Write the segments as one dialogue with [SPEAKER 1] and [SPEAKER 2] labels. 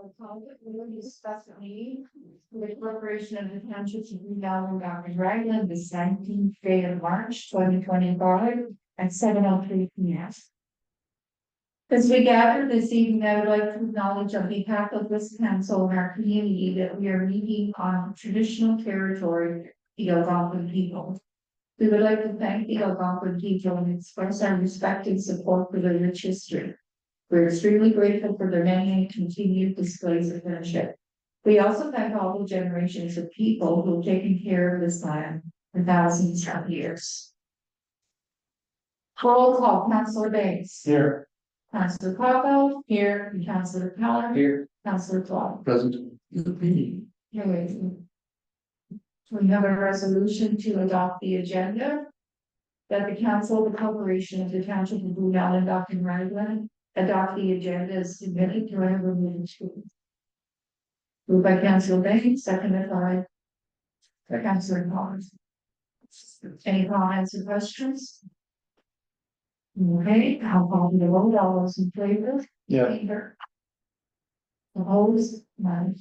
[SPEAKER 1] We will discuss the need for the corporation of the township of Newtown, Dr. Ragland, the 17th day of March, 2025 at 7:03 p.m. As we gather this evening, I would like to acknowledge on behalf of this council and our community that we are meeting on traditional territory, the Algonquin people. We would like to thank the Algonquin people and express our respect and support for their rich history. We're extremely grateful for their many and continued displays of friendship. We also thank all the generations of people who have taken care of this land for thousands of years. Roll call, Councillor Banks.
[SPEAKER 2] Here.
[SPEAKER 1] Councillor Cocko. Here. And Councillor Keller.
[SPEAKER 2] Here.
[SPEAKER 1] Councillor Clark.
[SPEAKER 2] Present.
[SPEAKER 1] Here. We have a resolution to adopt the agenda. That the council of the corporation of the township of Blue Mountain, Dr. Ragland, adopt the agenda as submitted to our meeting. Moved by Councillor Banks, seconded by Councillor Collins. Any comments or questions? Okay, I'll call the roll. All those in favor?
[SPEAKER 2] Yeah.
[SPEAKER 1] Opposed? None.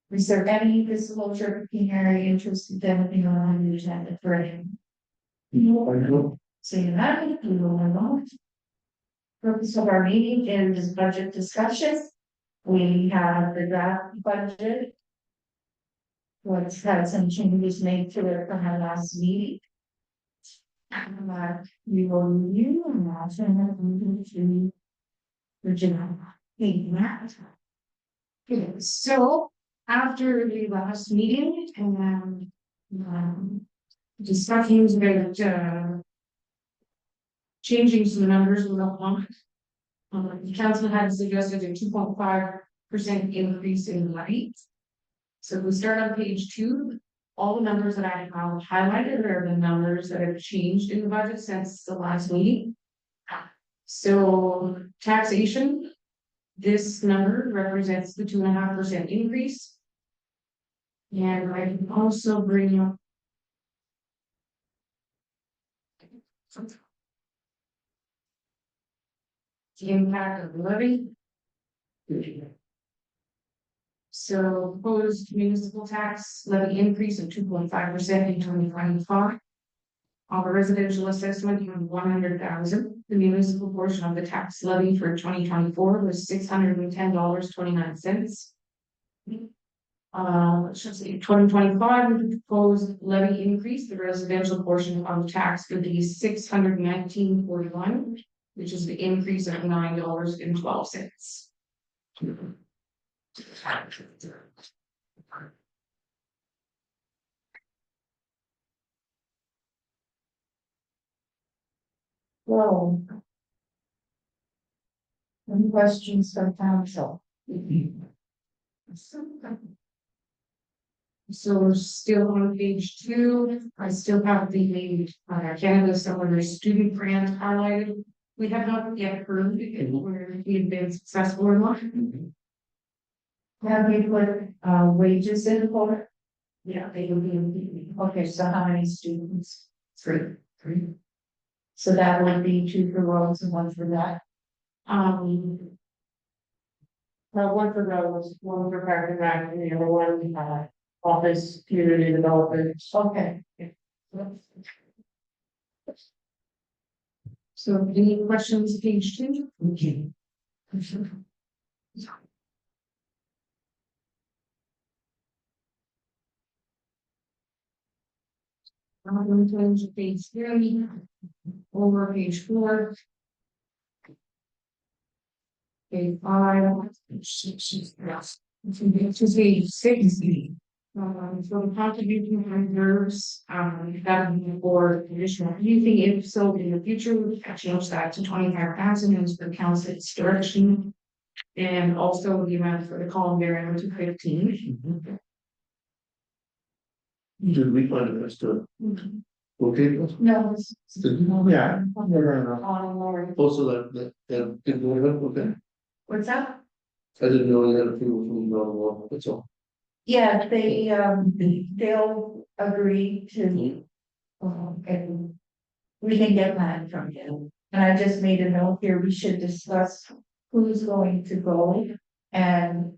[SPEAKER 1] Is there any disclosure of pecuniary interest in anything on the agenda for any? Seeing that, we will move on. Purpose of our meeting is budget discussion. We have the draft budget. What's had some changes made to it from our last meeting. We will review and also to Virginia. Okay, so after the last meeting and discussions about changing some numbers without long. The council had suggested a 2.5% increase in levy. So if we start on page 2, all the numbers that I have highlighted are the numbers that have changed in the budget since the last meeting. So taxation, this number represents the 2.5% increase. And I can also bring up the impact of the levy. So proposed municipal tax levy increase of 2.5% in 2025. On the residential assessment of 100,000, the municipal portion of the tax levy for 2024 was $610.29. Let's see, 2025, the proposed levy increase, the residential portion of the tax would be $619.41, which is the increase of $9.12. Well, any questions from council? So we're still on page 2. I still have the Canada Summer Student Grant highlighted. We have not yet heard where we've been successful or not. Have we put wages in for it? Yeah, they will be. Okay, so how many students? 3. So that would be 2 for roads and 1 for that. Well, 1 for roads, 1 for park and rec, and the other 1 office, community development. Okay. So any questions, page 2? Okay. I'm going to change page 3 over page 4. Page 5, yes. To page 6. So contributing reserves, that would be for additional using. If so, in the future, we can change that to 25,000 as the council's direction, and also the amount for the column bearing to 15.
[SPEAKER 2] Did we find it best to? Okay.
[SPEAKER 1] No,
[SPEAKER 2] Yeah.
[SPEAKER 1] on
[SPEAKER 2] Also that didn't go ahead, okay.
[SPEAKER 1] what's that?
[SPEAKER 2] I didn't know that approval from the wall, that's all.
[SPEAKER 1] Yeah, they'll agree to, and we can get that from you. And I just made a note here, we should discuss who's going to go and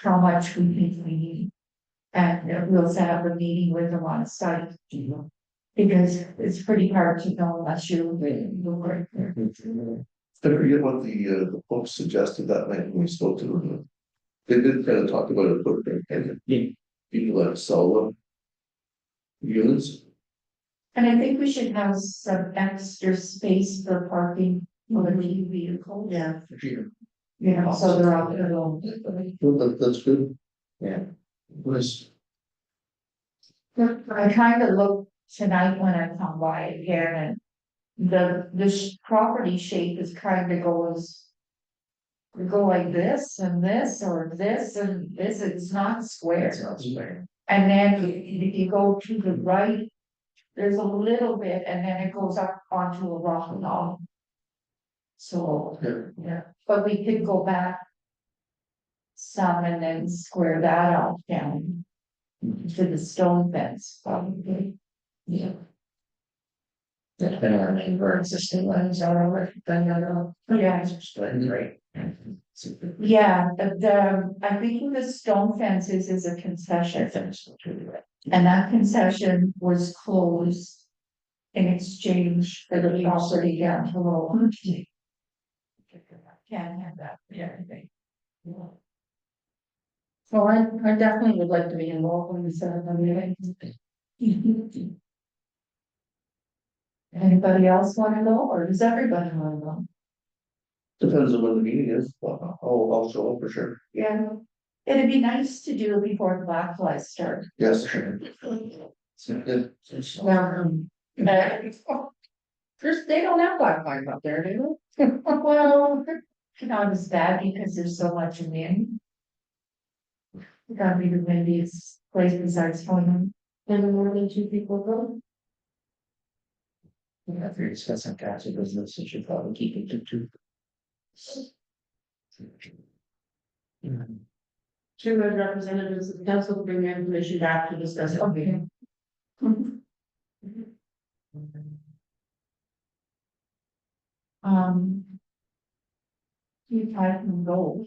[SPEAKER 1] how much we think we need. And we'll set up a meeting with them on site. Because it's pretty hard to know unless you're right there.
[SPEAKER 2] I forget what the folks suggested that night when we spoke to them. They did kind of talk about a footprint and people that sell units.
[SPEAKER 1] And I think we should have some extra space for parking for the new vehicle.
[SPEAKER 3] Yeah.
[SPEAKER 1] You know, so they're out there alone.
[SPEAKER 2] That's good.
[SPEAKER 1] Yeah.
[SPEAKER 2] Nice.
[SPEAKER 1] I kind of looked tonight when I come by again and the property shape is kind of goes. We go like this and this or this and this, it's not square.
[SPEAKER 2] It's not square.
[SPEAKER 1] And then if you go to the right, there's a little bit and then it goes up onto a rock wall. So, yeah, but we could go back some and then square that off down to the stone fence, probably. Yeah.
[SPEAKER 3] Depending on the where existing ones are, then
[SPEAKER 1] Yeah.
[SPEAKER 3] right.
[SPEAKER 1] Yeah, I think the stone fences is a concession. And that concession was closed in exchange for the property down below. Can't have that, yeah, I think.
[SPEAKER 3] So I definitely would like to be involved in this,
[SPEAKER 1] Anybody else wanna go, or does everybody wanna go?
[SPEAKER 2] Depends on when the meeting is. I'll show up for sure.
[SPEAKER 1] Yeah, it'd be nice to do it before the black flies start.
[SPEAKER 2] Yes. Sure.
[SPEAKER 3] First, they don't have black lines up there, do they?
[SPEAKER 1] Well, not as bad because there's so much wind. Gotta be the windiest place besides home.
[SPEAKER 3] And more than 2 people go.
[SPEAKER 4] If you're discussing tax business, you should probably keep it to 2.
[SPEAKER 3] 2 as representatives of the council to bring their information back to discuss.
[SPEAKER 1] Okay. You type and go.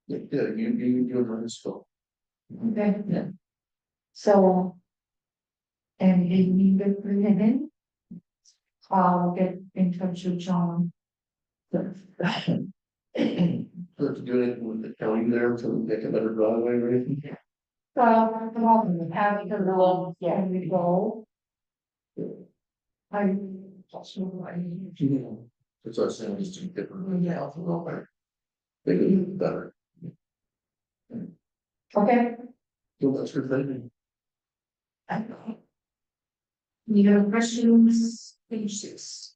[SPEAKER 2] Yeah, you and mine spoke.
[SPEAKER 1] Okay. Yeah. So. And if you could bring it in. I'll get in touch with John.
[SPEAKER 2] Do you have to do anything with the county there to make a better driveway or anything?
[SPEAKER 1] Well, come on, have the little, yeah, we go. I.
[SPEAKER 2] It's our same, just two different. Yeah, I'll go better. Make it better.
[SPEAKER 1] Okay.
[SPEAKER 2] Well, that's good thing.
[SPEAKER 3] Any other questions? Page 6.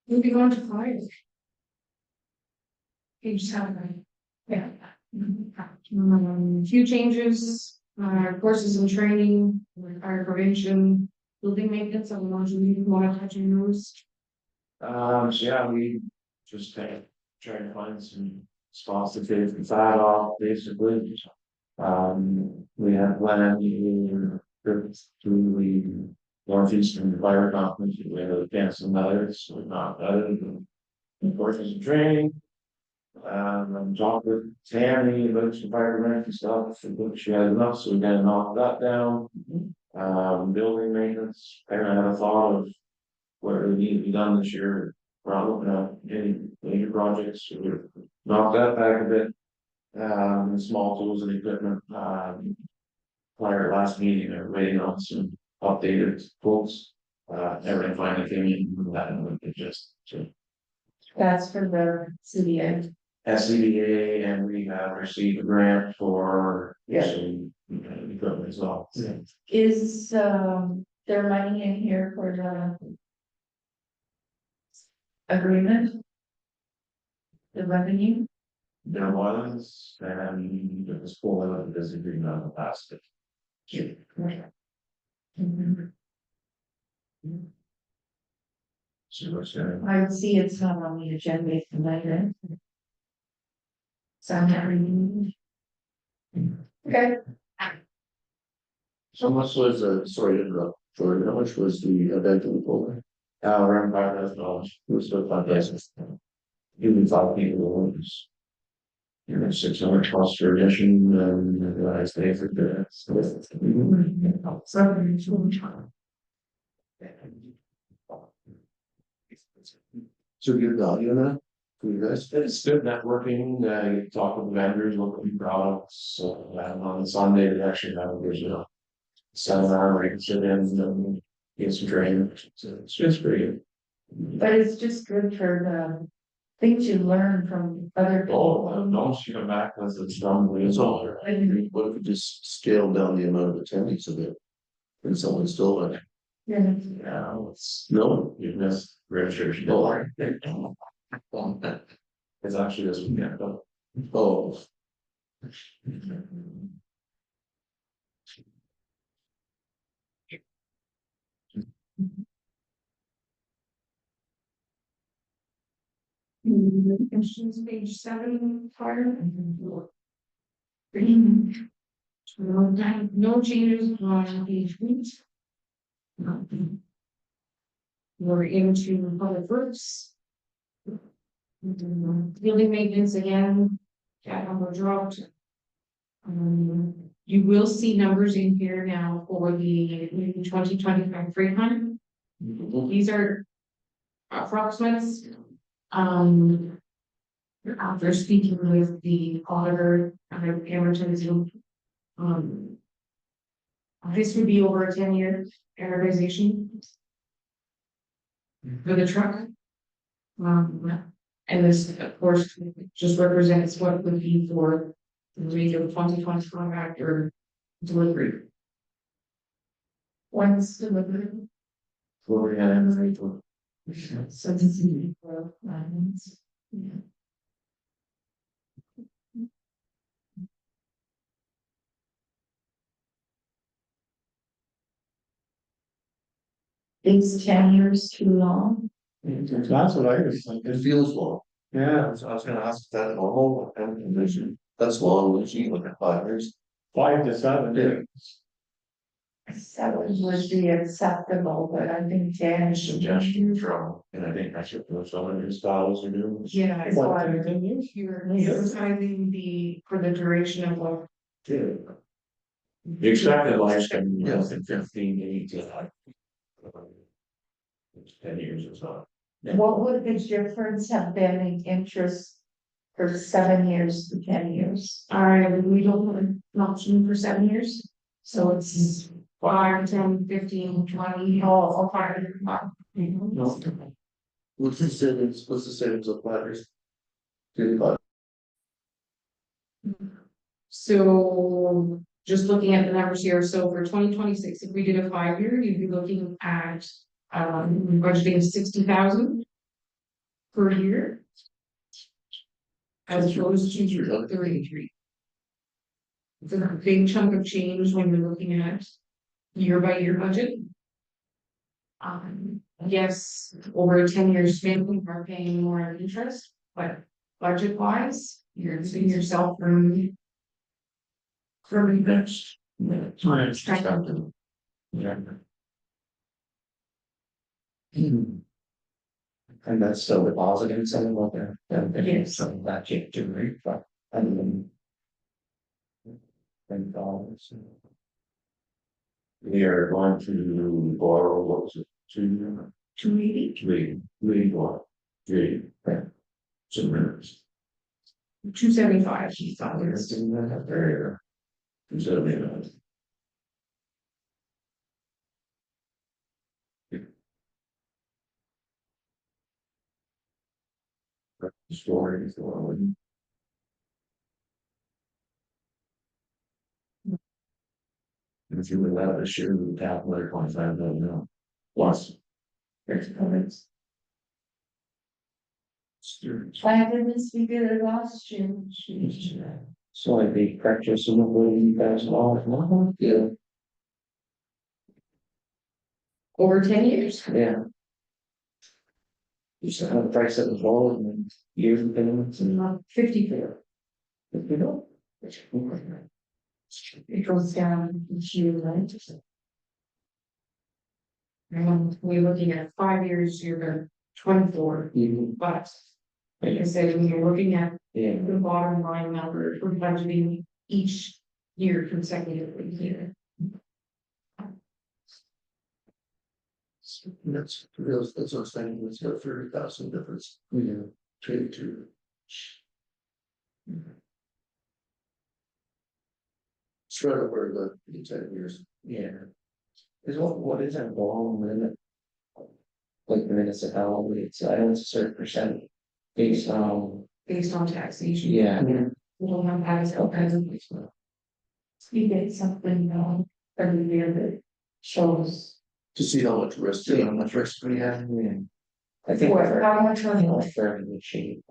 [SPEAKER 3] Moving on to 5. Page 7. Yeah. Few changes, courses and training, fire prevention, building maintenance, I don't know if you want to touch on those.
[SPEAKER 4] So yeah, we just kind of trying to find some spots to take the fat off, basically. We have planned to the Northeastern Fire Conference, we have a cancel others, so not other than courses and training. I'm talking with Tammy about some fire prevention stuff, she has enough, so we gotta knock that down. Building maintenance, I had a thought of what really needs to be done this year. We're not looking at any major projects, so we knock that back a bit. Small tools and equipment, prior last meeting, they're waiting on some updated quotes. Everything finally came in, that and it just, so.
[SPEAKER 1] That's for the city end.
[SPEAKER 4] SCBA, and we have received a grant for.
[SPEAKER 1] Yeah.
[SPEAKER 4] Some equipment as well.
[SPEAKER 1] Is, there money in here for the. Agreement? The revenue?
[SPEAKER 4] There was, and it was full of the disagreement on the past. So what's there?
[SPEAKER 1] I see it's not on the agenda tonight, right? So I'm not reading. Okay.
[SPEAKER 2] So much was, sorry to interrupt, Jordan, how much was the event in the program?
[SPEAKER 4] Around $5,000.
[SPEAKER 2] It was about
[SPEAKER 4] Yes. Even 5 people. 600 plus for addition, and I stay for the.
[SPEAKER 2] So good value in that, for you guys?
[SPEAKER 4] It's good networking, you talk with vendors, look at new products, so, on Sunday, they actually have, there's a seminar where you can sit in and get some training, so it's just pretty good.
[SPEAKER 1] But it's just good for the things you learn from other
[SPEAKER 4] Oh,
[SPEAKER 1] people.
[SPEAKER 4] no, she come back with it's done,
[SPEAKER 2] So, what if we just scale down the amount of attendees a bit? And someone still like,
[SPEAKER 1] Yeah.
[SPEAKER 4] yeah, it's, no, you missed registration deadline. It's actually this weekend, though.
[SPEAKER 2] oh,
[SPEAKER 3] Questions, page 7, fire. No changes on page 8. We're into public works. Building maintenance again, that number dropped. You will see numbers in here now for the 2025 freight hunt. These are approximates. After speaking with the auditor, amortizing, this would be over a 10-year amortization for the truck. And this, of course, just represents what it would be for the rate of 2025 after delivery.
[SPEAKER 1] Once delivered.
[SPEAKER 4] For,
[SPEAKER 1] So this is for lines. Yeah. Is 10 years too long?
[SPEAKER 4] That's what I was thinking.
[SPEAKER 2] it feels long.
[SPEAKER 4] Yeah,
[SPEAKER 2] So I was gonna ask, is that normal? And that's long, when you look at 5 years.
[SPEAKER 4] 5 to 7 days.
[SPEAKER 1] 7 would be acceptable, but I think 10 is.
[SPEAKER 4] Suggestion from, and I think that's what some of your styles are doing.
[SPEAKER 3] Yeah, it's
[SPEAKER 1] What,
[SPEAKER 3] why
[SPEAKER 4] 10 years?
[SPEAKER 3] you're emphasizing the, for the duration of what.
[SPEAKER 4] The expected lifespan,
[SPEAKER 2] Yeah.
[SPEAKER 4] in 15 to 18. 10 years or so.
[SPEAKER 1] What would the difference have been in interest for 7 years to 10 years?
[SPEAKER 3] We don't have an option for 7 years. So it's 5, 10, 15, 20, all 5.
[SPEAKER 2] What's the savings of 5 years? 35.
[SPEAKER 3] So just looking at the numbers here, so for 2026, if we did a 5-year, you'd be looking at budgeting 60,000 per year. As opposed to 33. It's a big chunk of change when you're looking at year by year budget. Yes, over a 10-year span, we are paying more interest, but budget wise, you're seeing yourself from
[SPEAKER 4] Next. Yeah. And that's still the positive something like that.
[SPEAKER 3] Yes.
[SPEAKER 4] Something that change to rate, but and dollars. We are going to borrow, what was it,
[SPEAKER 3] 280,
[SPEAKER 4] we borrow, 3, right? Some minutes.
[SPEAKER 3] 275.
[SPEAKER 4] It's in that area. So, story for. If you would have to share the top layer 25 million now. Plus. Comments.
[SPEAKER 1] Why did this we did it last year?
[SPEAKER 4] So I'd be practicing $1,000.
[SPEAKER 2] Yeah,
[SPEAKER 3] Over 10 years.
[SPEAKER 4] Yeah. You said how the price of the ball and then years and payments and
[SPEAKER 3] 54.
[SPEAKER 4] if you don't.
[SPEAKER 1] It goes down each year, right?
[SPEAKER 3] And we're looking at 5 years, you're 24,
[SPEAKER 4] You
[SPEAKER 3] but Like I said, when you're looking at
[SPEAKER 4] Yeah.
[SPEAKER 3] the bottom line number, we're budgeting each year consecutively here.
[SPEAKER 2] That's what I'm saying, it's got 30,000 difference
[SPEAKER 4] Yeah.
[SPEAKER 2] between the two. It's right over the 10 years.
[SPEAKER 4] Yeah. Is what is that long limit? Like the municipality, it's, I know it's a certain percent based on,
[SPEAKER 3] Based on taxation.
[SPEAKER 4] yeah.
[SPEAKER 3] We don't have tax outcomes.
[SPEAKER 1] You get something, every year that shows.
[SPEAKER 2] To see how much risk.
[SPEAKER 4] See how much risk we have, yeah. I think
[SPEAKER 1] What,
[SPEAKER 4] we're,
[SPEAKER 1] how much are
[SPEAKER 4] we're fairly good shape.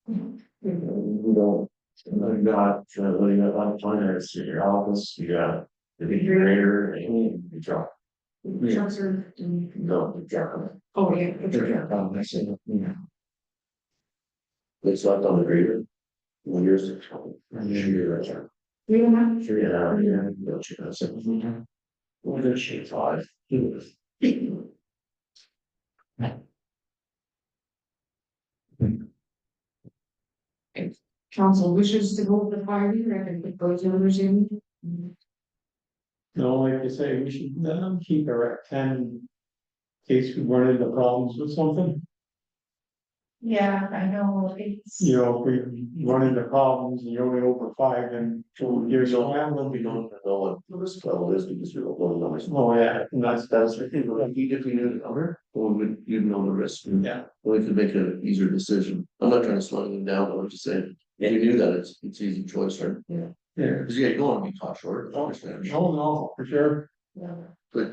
[SPEAKER 4] We don't, we got, we got a lot of planners in your office, you got the big grader, and you drop.
[SPEAKER 3] Trucks are.
[SPEAKER 4] No, the drop.
[SPEAKER 3] Oh, yeah.
[SPEAKER 4] The drop, I said, you
[SPEAKER 2] It's not on the grader. 1 years.
[SPEAKER 4] know. Sure,
[SPEAKER 1] We don't have.
[SPEAKER 4] sure, yeah, don't you know, so. What did she five?
[SPEAKER 3] Council wishes to go with the 5 year, I can put those numbers in.
[SPEAKER 5] No, like you say, we should keep her at 10. In case we run into problems with something,
[SPEAKER 1] Yeah, I know, it's.
[SPEAKER 5] you know, if we run into problems and you're only over 5, then 2 years old.
[SPEAKER 2] We don't even know what the risk level is because we don't know the numbers.
[SPEAKER 5] Oh, yeah, and
[SPEAKER 2] That's the thing, like, if we knew the number, well, you'd know the risk.
[SPEAKER 5] Yeah.
[SPEAKER 2] We could make an easier decision. I'm not trying to slow them down, but I'm just saying, if you knew that, it's easy choice, right?
[SPEAKER 5] yeah.
[SPEAKER 2] Because yeah, you don't want to be caught short, I understand.
[SPEAKER 5] No, for sure.
[SPEAKER 2] But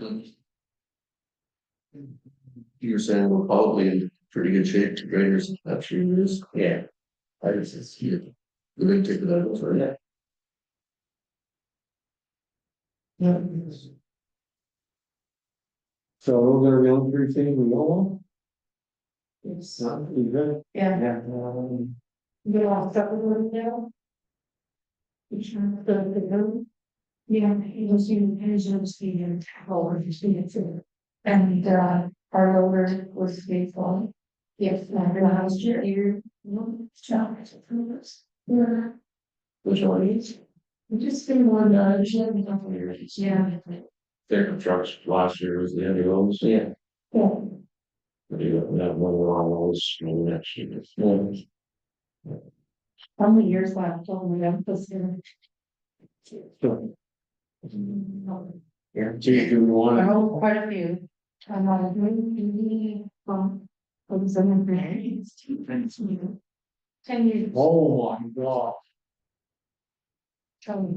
[SPEAKER 2] you're saying we're probably in pretty good shape to graders after 3 years.
[SPEAKER 4] Yeah.
[SPEAKER 2] I just, it's, yeah, the big ticket items, right?
[SPEAKER 4] Yeah.
[SPEAKER 5] So those are the only 3 things we know
[SPEAKER 1] It's,
[SPEAKER 5] of. Not even.
[SPEAKER 1] yeah,
[SPEAKER 4] Yeah.
[SPEAKER 1] you all stuff with it now. Each one, the room. Yeah, it was in pensions, fee and tackle, just needed to. And, our loader was faithful. Yes, last year. Challenge. Yeah. Which one is? We just been one, yeah.
[SPEAKER 4] Their trucks last year was the heavy loads, yeah.
[SPEAKER 1] Yeah.
[SPEAKER 4] But you got that one long loads, maybe next year.
[SPEAKER 1] How many years left? Oh, my God, this year.
[SPEAKER 4] Yeah.
[SPEAKER 5] Do we want to?
[SPEAKER 1] Oh, quite a few. Maybe, what was the number? 10 years.
[SPEAKER 5] Oh, my God.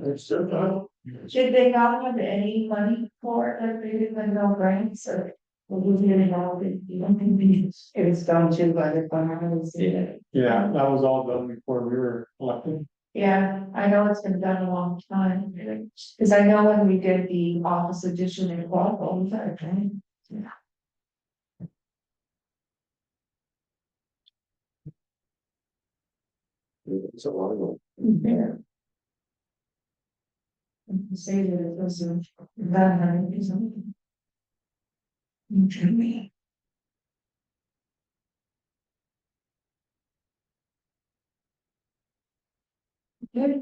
[SPEAKER 2] It's still not.
[SPEAKER 1] Did they not have any money for it, like they didn't know grants or? Was it involved in, it was done too by the farmers.
[SPEAKER 4] Yeah.
[SPEAKER 5] Yeah, that was all done before we were elected.
[SPEAKER 1] Yeah, I know it's been done a long time, cause I know when we did the office addition in Waffle, was that okay?
[SPEAKER 2] It's a lot of them.
[SPEAKER 1] Yeah. Say that it was that high or something. Okay. Okay.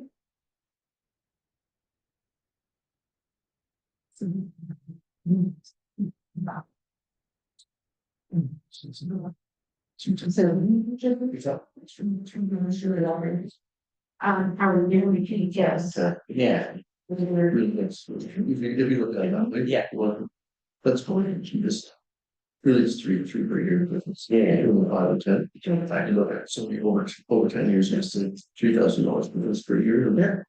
[SPEAKER 1] Our new yes.
[SPEAKER 4] Yeah.
[SPEAKER 2] Really, that's, if you look at it that way.
[SPEAKER 4] Yeah.
[SPEAKER 2] Well, that's fine, you just. Really, it's three per year difference.
[SPEAKER 4] Yeah.
[SPEAKER 2] 5 and 10. In fact, you look at somebody over 10 years, it's $3,000 difference per year.
[SPEAKER 4] Yeah.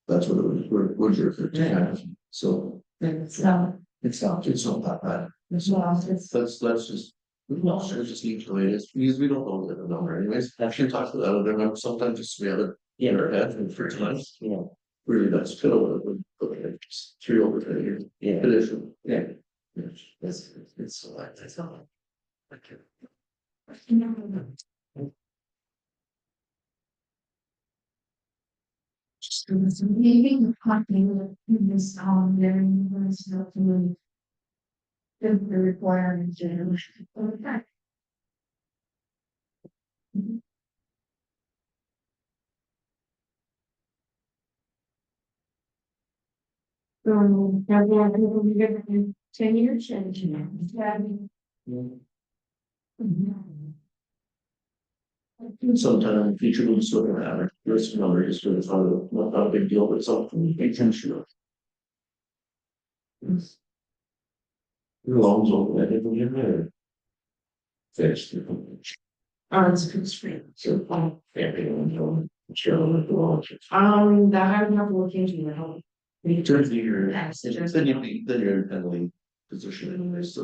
[SPEAKER 2] That's what it would be for 10. So
[SPEAKER 1] It's not,
[SPEAKER 2] it's not that bad.
[SPEAKER 1] well, it's.
[SPEAKER 2] Let's just. No, should just leave it the way it is, because we don't know the number anyways. After you talk to that other member, sometimes just we have it in our head and for tonight.
[SPEAKER 4] Yeah.
[SPEAKER 2] Really, that's kind of what it would look like. It's 3 over 10 years.
[SPEAKER 4] Yeah.
[SPEAKER 2] Addition.
[SPEAKER 4] Yeah.
[SPEAKER 2] It's so that's all. Thank you.
[SPEAKER 1] Just leaving the company in this there was nothing. The requirement generation. Okay.
[SPEAKER 3] have we been in 10 years and.
[SPEAKER 2] Sometime in the future, we'll just look at it, risk number is sort of not a big deal, but something intentional. Loans open, I think we have. Fixed.
[SPEAKER 3] It's constrained.
[SPEAKER 2] So, sure,
[SPEAKER 3] That I would have to look into, I don't.
[SPEAKER 2] in terms of your,
[SPEAKER 3] Yes,
[SPEAKER 2] then you're in a position anyway, so.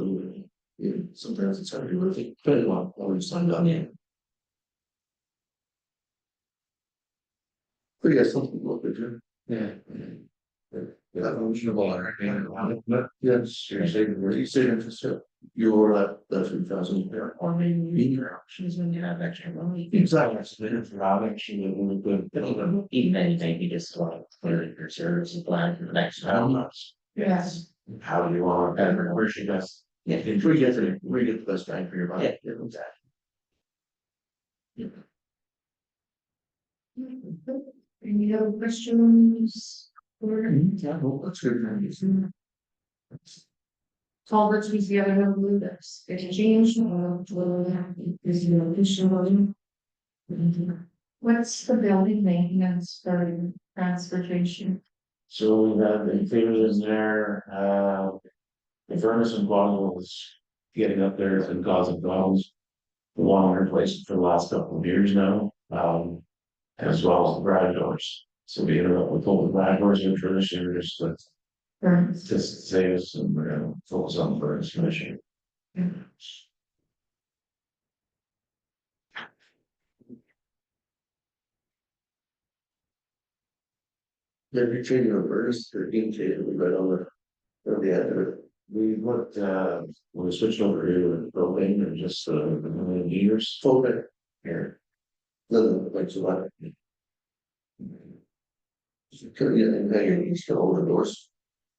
[SPEAKER 2] Yeah, sometimes it's hard to really, depending on what we signed on in. But yeah, something to look into.
[SPEAKER 4] Yeah.
[SPEAKER 2] That motion of honor. Yes,
[SPEAKER 4] You're saving money.
[SPEAKER 2] you say interest, you're at that 3,000 there.
[SPEAKER 3] Or maybe your options when you have extra money.
[SPEAKER 2] Exactly.
[SPEAKER 4] Actually, really good.
[SPEAKER 3] Even anything, you just want to clear your service and plan for the next 12 months.
[SPEAKER 2] Yes.
[SPEAKER 4] How do you want, and where she does.
[SPEAKER 2] Yeah, we get the best bang for your buck.
[SPEAKER 3] Yeah.
[SPEAKER 2] Exactly.
[SPEAKER 3] Any other questions?
[SPEAKER 2] Yeah, well, that's good.
[SPEAKER 3] Culverts was the other one that's getting changed, is the additional.
[SPEAKER 1] What's the building maintenance for transportation?
[SPEAKER 4] So we have the theaters in there, the furnace and bottle was getting up there and causing problems. The one replaced for the last couple of years now, as well as the garage doors. So we ended up with all the garage doors in for this year, just to save us and we're gonna focus on the furnace commission.
[SPEAKER 2] Then you're changing your first 13K, we right on the end of it.
[SPEAKER 4] We looked, we switched over to the building and just, the years.
[SPEAKER 2] Okay.
[SPEAKER 4] Here.
[SPEAKER 2] Then, like, so that. And now you're still over the doors,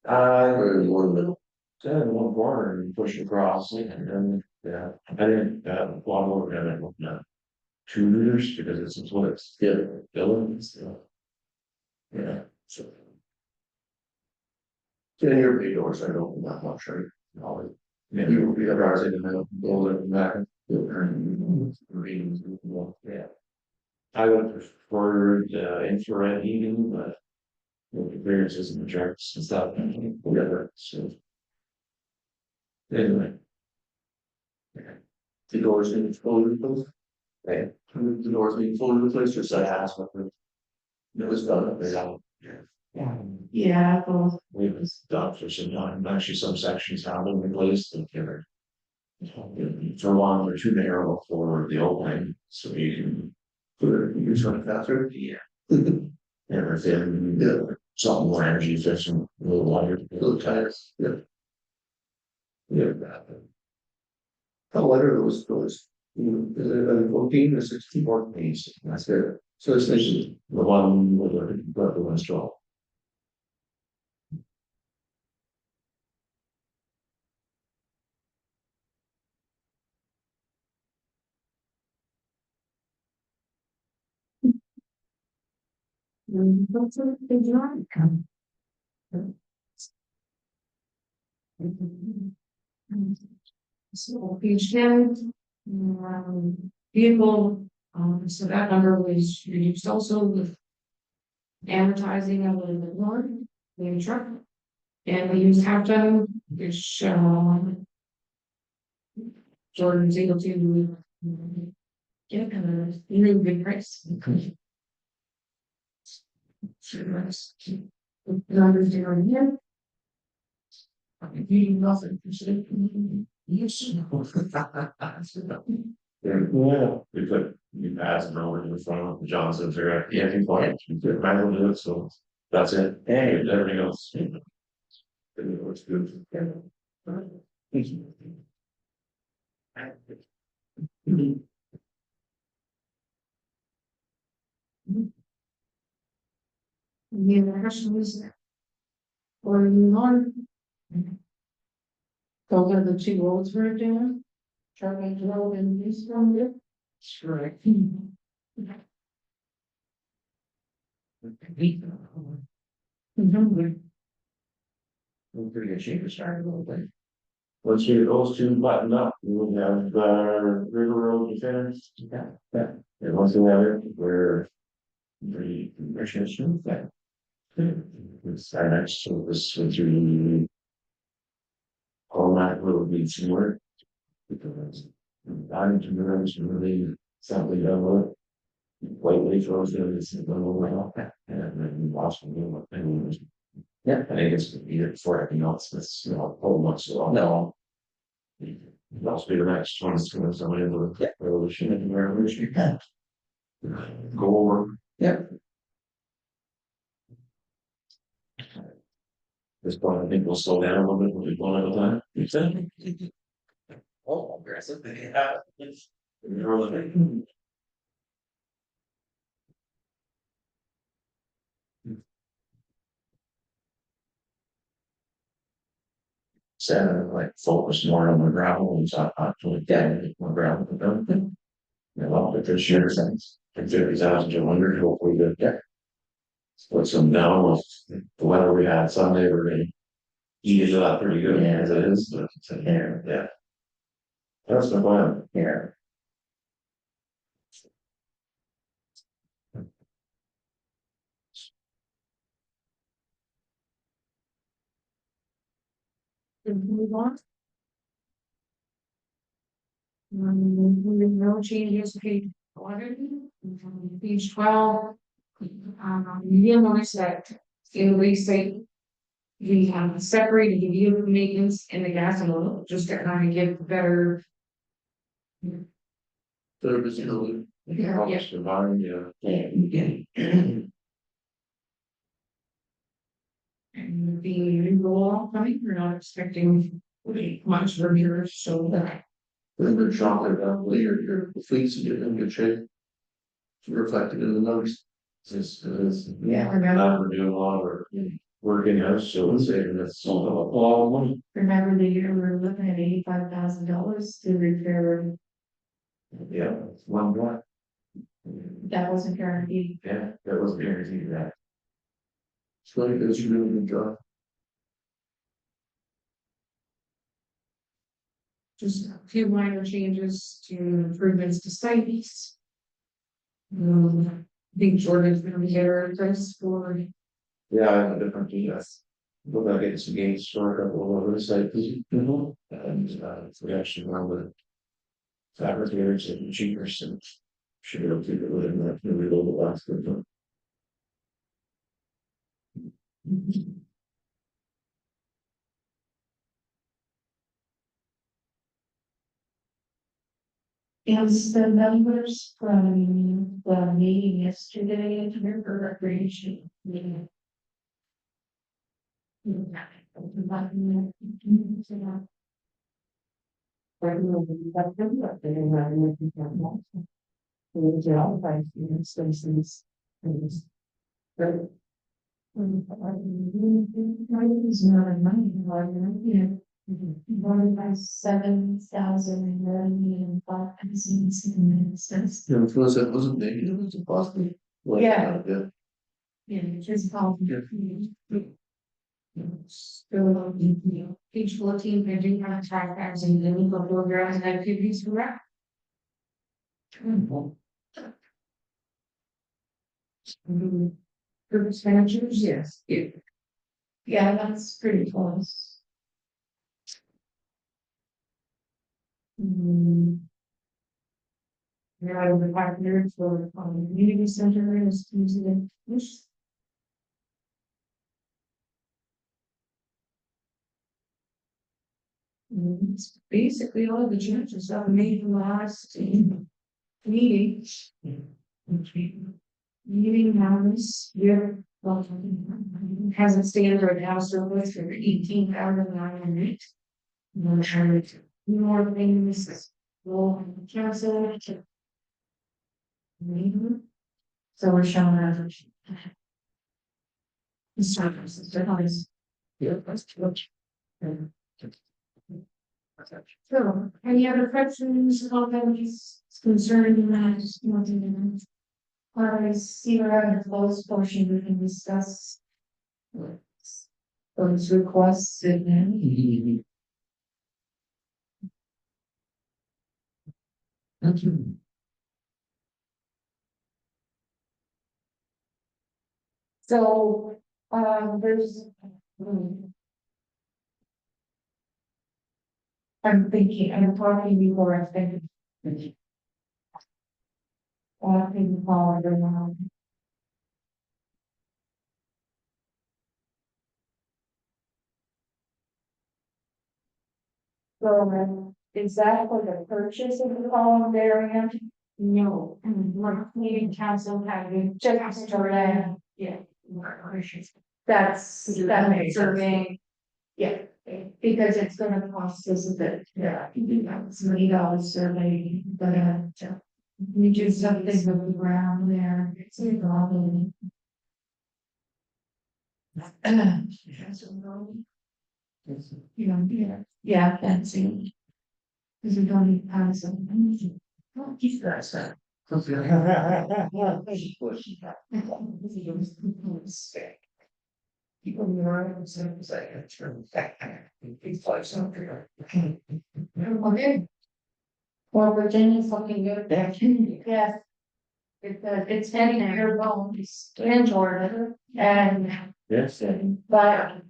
[SPEAKER 2] or in one middle.
[SPEAKER 4] In one corner and push across and then, yeah, I didn't, walk over and then looked at 2 meters because it's a split.
[SPEAKER 2] Yeah.
[SPEAKER 4] Building, so. Yeah, so.
[SPEAKER 2] And your bay doors, I don't, not much, right?
[SPEAKER 4] Always. Yeah,
[SPEAKER 2] You will be
[SPEAKER 4] the
[SPEAKER 2] up
[SPEAKER 4] cars in the middle, build it back. Yeah. I would prefer the infrared heating, but. The clearances and the charts and stuff, whatever, so. Anyway.
[SPEAKER 2] The doors need fully replaced.
[SPEAKER 4] Right.
[SPEAKER 2] The doors need fully replaced or side half. It was done.
[SPEAKER 4] Yeah.
[SPEAKER 1] Yeah, both.
[SPEAKER 4] We've done for some time, actually some sections have been replaced and they're. For one, they're too narrow for the opening, so you can.
[SPEAKER 2] Put it, use on faster.
[SPEAKER 4] Yeah. Everything,
[SPEAKER 2] Yeah.
[SPEAKER 4] something more energy efficient, a little lighter.
[SPEAKER 2] Little tires, yeah. Yeah. How light are those doors? Is it a 14 or 16?
[SPEAKER 4] 14,
[SPEAKER 2] That's it. So it's like,
[SPEAKER 4] the one with the one's 12.
[SPEAKER 1] What's a big yard come?
[SPEAKER 3] So page 10, vehicle, so that number was reduced also with. Advertising a little bit more, we have a truck. And we use half ton, which, Jordan's able to. Get a really good price. Numbers down here. You nothing. Yes.
[SPEAKER 4] Yeah. We put new pads and over to the front of the Johnson's or at the ending point, you could manually do it, so that's it. Hey, everything else. It looks good.
[SPEAKER 3] Any other questions? Or more? Those are the 2 roads we're doing. Charlie Road and this one there.
[SPEAKER 4] Sure. we're pretty good shape to start a little bit. Once you get those two buttoned up, we'll have, River Road defense. Yeah. Yeah, and once we have it, we're pretty, smooth that. It's our next service, which we. All that will be some work. Because I'm to really something done with. Lately, throws in this little and then lost them. Yeah, I think it's either before everything else, that's, a whole bunch of. No. Also be the next one, it's gonna somebody able to revolution and revolution. Go over. Yeah. This point, I think we'll slow down a little bit, we'll do one at a time. You said? Oh, aggressive. Yeah. So like focus more on the gravel and not actually getting more gravel to them. Well, if there's share sense, and 50,000 to 100, hopefully good there. Put some down with the weather we had Sunday, we're gonna eat it up pretty good as it is, but it's in there, yeah. That's the plan. Yeah.
[SPEAKER 3] Move on. With no changes, page 11, page 12. Medium notice that in site. We have separated the vehicle maintenance and the gas and oil, just to kind of give better.
[SPEAKER 2] Service, you know,
[SPEAKER 3] Yeah.
[SPEAKER 4] Almost combined, yeah.
[SPEAKER 3] And the new roll coming, we're not expecting much from yours, so that.
[SPEAKER 2] the chocolate, your fleets in good shape. It's reflected in the numbers.
[SPEAKER 3] Yeah.
[SPEAKER 4] We're doing a lot of work in house, so it's saving us a lot of money.
[SPEAKER 1] Remember the year we were looking at $85,000 to repair,
[SPEAKER 4] Yeah, it's one block.
[SPEAKER 1] that wasn't guaranteed.
[SPEAKER 4] Yeah, that was guaranteed that.
[SPEAKER 2] It's like it's a really good job.
[SPEAKER 3] Just a few minor changes to improvements to sites. I think Jordan's gonna be here first for.
[SPEAKER 4] Yeah, I have a different, yes. We're gonna get some games for a couple of other sites. And, we actually run with. Fabricators and cheapers and. Should be able to do it within that, maybe a little bit less than.
[SPEAKER 1] Is the numbers from the meeting yesterday at River Recreation? Yeah. One by 7,000 million cents.
[SPEAKER 2] Yeah, it wasn't negative, it's a positive. Like,
[SPEAKER 1] Yeah.
[SPEAKER 2] Yeah.
[SPEAKER 1] Yeah, just called.
[SPEAKER 3] So, page 14, I do have 5,000 in legal programs and activities for that. For expenditures, yes.
[SPEAKER 1] Yeah, that's pretty close.
[SPEAKER 3] There are the partners for the community center is using it. It's basically all the changes that were made in the last meeting. Meeting now this year, well, hasn't stayed right now, so it's for 18,900. More things, well, council.
[SPEAKER 1] So we're showing average.
[SPEAKER 3] Yeah, that's too much. So, any other questions, comments, concerning that, just nothing.
[SPEAKER 1] I see we're at the closed portion, we can discuss. those requests in. So, there's. I'm thinking, I'm talking before I think. Walking forward around. So, is that for the purchase of the column variant? No, we're needing council having just to land, yeah. That's surveying. Yeah, because it's gonna cost us a bit, yeah, it's $20 survey, but we do something with the ground there, it's a problem. You know, yeah, fencing. Cause we don't need some. Keep that, sir. People in the right, it's like a term. It's like something. Okay. Well, Virginia's looking good. Yes. It's 10-year loan, it's in Georgia, and,
[SPEAKER 4] Yes.
[SPEAKER 1] but.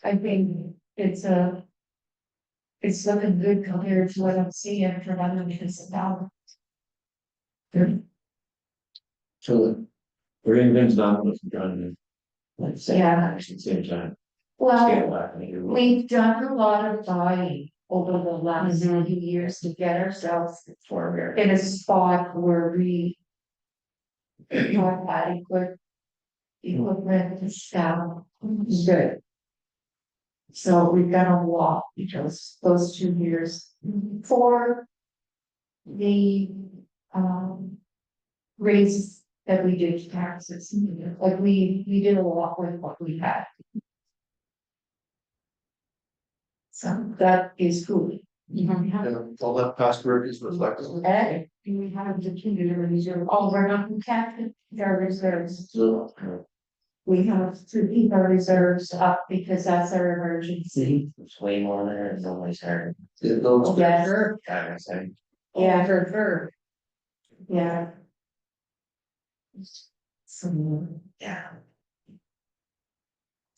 [SPEAKER 1] I think it's looking good compared to what I'm seeing from other municipalities.
[SPEAKER 4] So. We're getting things done with John. Let's say.
[SPEAKER 1] Yeah.
[SPEAKER 4] At the same time.
[SPEAKER 1] Well,
[SPEAKER 4] Scale back, I think it will.
[SPEAKER 1] we've done a lot of buying over the last few years to get ourselves in a spot where we. Have adequate equipment and staff. Good. So we've done a lot because those 2 years for the raises that we did to taxes, like we did a lot with what we had. So that is good.
[SPEAKER 2] All that past work is reflected.
[SPEAKER 1] And we have the community reserve, oh, we're not capping their reserves.
[SPEAKER 2] So,
[SPEAKER 1] We have to keep our reserves up because that's our emergency.
[SPEAKER 4] It's way more there, it's always hard.
[SPEAKER 2] those.
[SPEAKER 1] Yeah,
[SPEAKER 4] I say.
[SPEAKER 1] yeah, for sure. Yeah. So, yeah.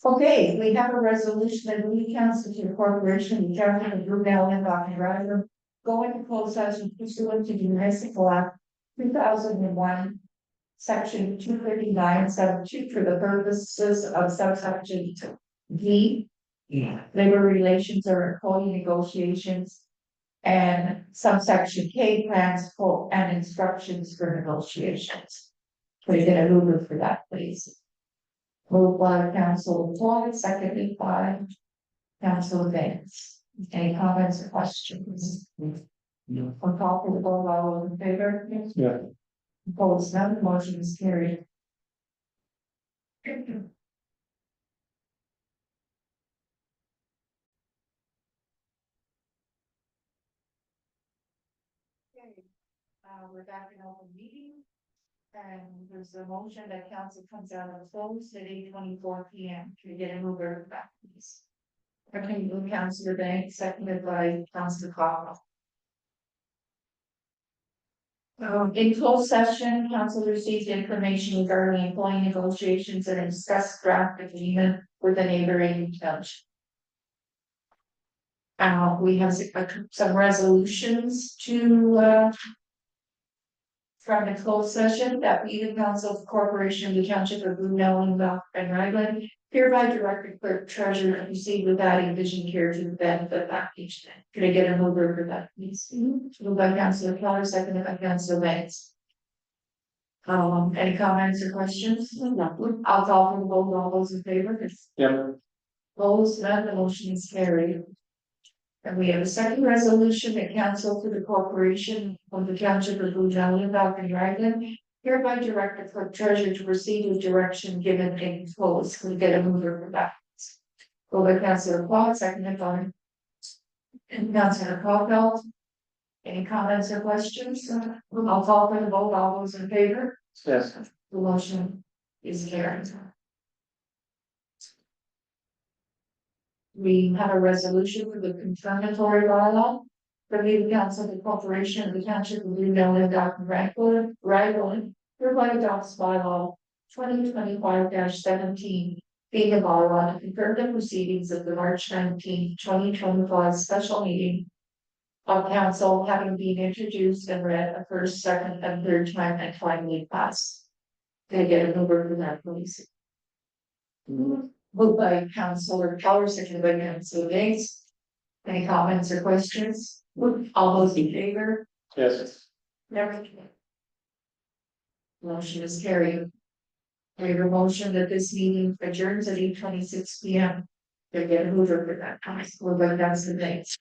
[SPEAKER 1] Okay, we have a resolution that we council to the corporation, the county of Brunel and Dr. Ryder. Going to close session pursuant to the municipal act 2001. Section 239.72 for the purposes of subsection D. Labor relations or employee negotiations. And subsection K plans for and instructions for negotiations. Can we get a mover for that, please? Moved by Council Floyd, seconded by Council Vance. Any comments or questions?
[SPEAKER 4] No.
[SPEAKER 1] On call for the vote, all those in favor?
[SPEAKER 5] Yeah.
[SPEAKER 1] Opposed, none, motion is carried. Okay, we're back in open meeting. And there's a motion that council comes out of close at 8:24 p.m. Can we get a mover back, please? Okay, move Councilor Banks, seconded by Councilor Cottrell. In closed session, council received information regarding employee negotiations and discussed draft agreement with a neighboring township. We have some resolutions to, from the closed session that we, the council of the corporation, the township of Brunel and Raglan, hereby direct the clerk treasurer to proceed with adding vision care to the benefit package. Could I get a mover for that, please? Moved by Councilor Keller, seconded by Councilor Banks. Any comments or questions? No. I'll call for the vote. All those in favor?
[SPEAKER 5] Yeah.
[SPEAKER 1] Opposed, none, the motion is carried. And we have a second resolution that council for the corporation of the township of Brunel and Raglan hereby direct the clerk treasurer to proceed with direction given in close. Can we get a mover for that? Go by Councilor Claude, seconded by Councilor Caulfield. Any comments or questions? I'll call for the vote. All those in favor?
[SPEAKER 5] Yes.
[SPEAKER 1] The motion is carried. we have a resolution with a confirmatory bylaw. For the council of the corporation of the township of Blue Hill and Dr. Ragland, hereby adopts bylaw 2025-17. Being a bylaw to confirm the proceedings of the March 19, 2025 special meeting of council having been introduced and read a first, second, and third time and finally passed. Can I get a number for that, please? Moved by Councilor Keller, seconded by Councilor Days. Any comments or questions? All those in favor?
[SPEAKER 5] Yes.
[SPEAKER 1] Never. Motion is carried. I have a motion that this meeting adjourns at 8:26 p.m. They get a mover for that, moved by Councilor Days.